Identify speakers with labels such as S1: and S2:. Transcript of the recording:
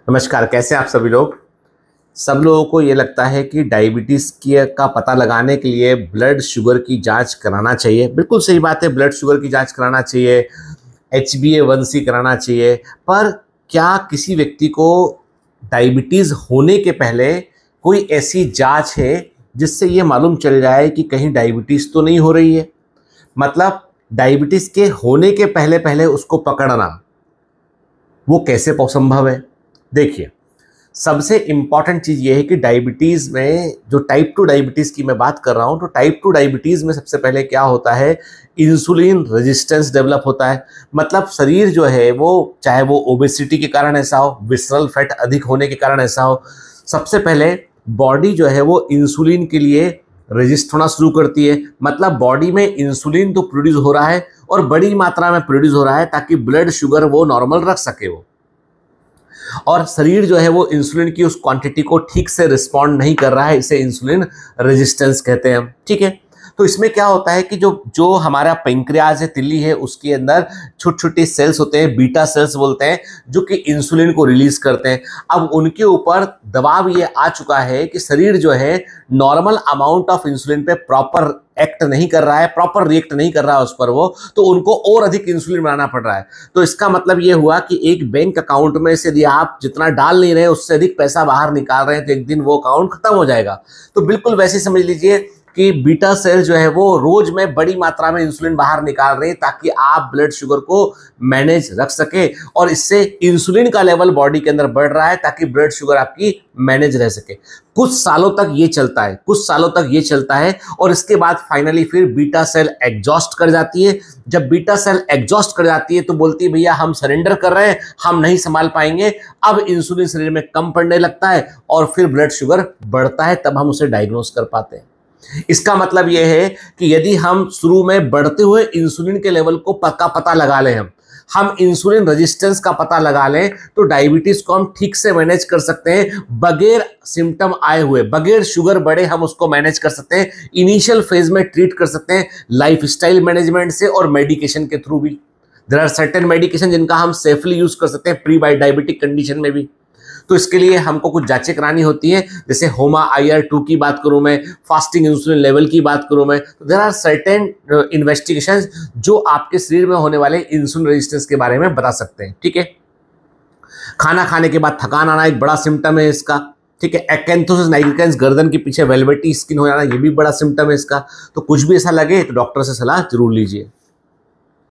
S1: नमस्कार। कैसे हैं आप सभी लोग। सब लोगों को ये लगता है कि डायबिटीज़ की का पता लगाने के लिए ब्लड शुगर की जांच कराना चाहिए। बिल्कुल सही बात है, ब्लड शुगर की जांच कराना चाहिए, HbA1c कराना चाहिए। पर क्या किसी व्यक्ति को डायबिटीज़ होने के पहले कोई ऐसी जांच है जिससे ये मालूम चल जाए कि कहीं डायबिटीज़ तो नहीं हो रही है? मतलब डायबिटीज़ के होने के पहले पहले उसको पकड़ना, वो कैसे संभव है? देखिए, सबसे इम्पॉर्टेंट चीज़ ये है कि डायबिटीज़ में जो टाइप 2 डायबिटीज़ की मैं बात कर रहा हूँ, तो टाइप 2 डायबिटीज़ में सबसे पहले क्या होता है, इंसुलिन रेजिस्टेंस डेवलप होता है। मतलब शरीर जो है वो, चाहे वो ओबेसिटी के कारण ऐसा हो, विसरल फैट अधिक होने के कारण ऐसा हो, सबसे पहले बॉडी जो है वो इंसुलिन के लिए रेजिस्ट होना शुरू करती है। मतलब बॉडी में इंसुलिन तो प्रोड्यूस हो रहा है और बड़ी मात्रा में प्रोड्यूस हो रहा है ताकि ब्लड शुगर वो नॉर्मल रख सके वो, और शरीर जो है वो इंसुलिन की उस क्वांटिटी को ठीक से रिस्पॉन्ड नहीं कर रहा है। इसे इंसुलिन रेजिस्टेंस कहते हैं हम। ठीक है, तो इसमें क्या होता है कि जो जो हमारा पेंक्रियाज है, तिल्ली है, उसके अंदर छोटे छोटे सेल्स होते हैं, बीटा सेल्स बोलते हैं, जो कि इंसुलिन को रिलीज करते हैं। अब उनके ऊपर दबाव ये आ चुका है कि शरीर जो है नॉर्मल अमाउंट ऑफ इंसुलिन पे प्रॉपर एक्ट नहीं कर रहा है, प्रॉपर रिएक्ट नहीं कर रहा है उस पर वो, तो उनको और अधिक इंसुलिन बनाना पड़ रहा है। तो इसका मतलब ये हुआ कि एक बैंक अकाउंट में से यदि आप जितना डाल नहीं रहे उससे अधिक पैसा बाहर निकाल रहे हैं तो एक दिन वो अकाउंट खत्म हो जाएगा। तो बिल्कुल वैसे समझ लीजिए कि बीटा सेल जो है वो रोज में बड़ी मात्रा में इंसुलिन बाहर निकाल रहे हैं ताकि आप ब्लड शुगर को मैनेज रख सके, और इससे इंसुलिन का लेवल बॉडी के अंदर बढ़ रहा है ताकि ब्लड शुगर आपकी मैनेज रह सके। कुछ सालों तक ये चलता है, कुछ सालों तक ये चलता है, और इसके बाद फाइनली फिर बीटा सेल एग्जॉस्ट कर जाती है। जब बीटा सेल एग्जॉस्ट कर जाती है तो बोलती है भैया हम सरेंडर कर रहे हैं, हम नहीं संभाल पाएंगे। अब इंसुलिन शरीर में कम पड़ने लगता है और फिर ब्लड शुगर बढ़ता है, तब हम उसे डायग्नोस कर पाते हैं। इसका मतलब यह है कि यदि हम शुरू में बढ़ते हुए इंसुलिन के लेवल को पता लगा लें, हम इंसुलिन रेजिस्टेंस का पता लगा लें, तो डायबिटीज को हम ठीक से मैनेज कर सकते हैं। बगैर सिम्टम आए हुए, बगैर शुगर बढ़े हम उसको मैनेज कर सकते हैं। इनिशियल फेज में ट्रीट कर सकते हैं लाइफस्टाइल मैनेजमेंट से और मेडिकेशन के थ्रू भी। देयर आर सर्टेन मेडिकेशन जिनका हम सेफली यूज कर सकते हैं प्री डायबिटिक कंडीशन में भी। तो इसके लिए हमको कुछ जांचें करानी होती हैं, जैसे होमा IR2 की बात करूं मैं, फास्टिंग इंसुलिन लेवल की बात करूं मैं, तो देयर आर सर्टेन इन्वेस्टिगेशंस जो आपके शरीर में होने वाले इंसुलिन रेजिस्टेंस के बारे में बता सकते हैं। ठीक है, खाना खाने के बाद थकान आना एक बड़ा सिम्टम है इसका। ठीक है, एक्केंथोसिस नाइग्रिकेंस, गर्दन के पीछे वेलवेटी स्किन हो जाना, ये भी बड़ा सिम्टम है इसका। तो कुछ भी ऐसा लगे तो डॉक्टर से सलाह जरूर लीजिए।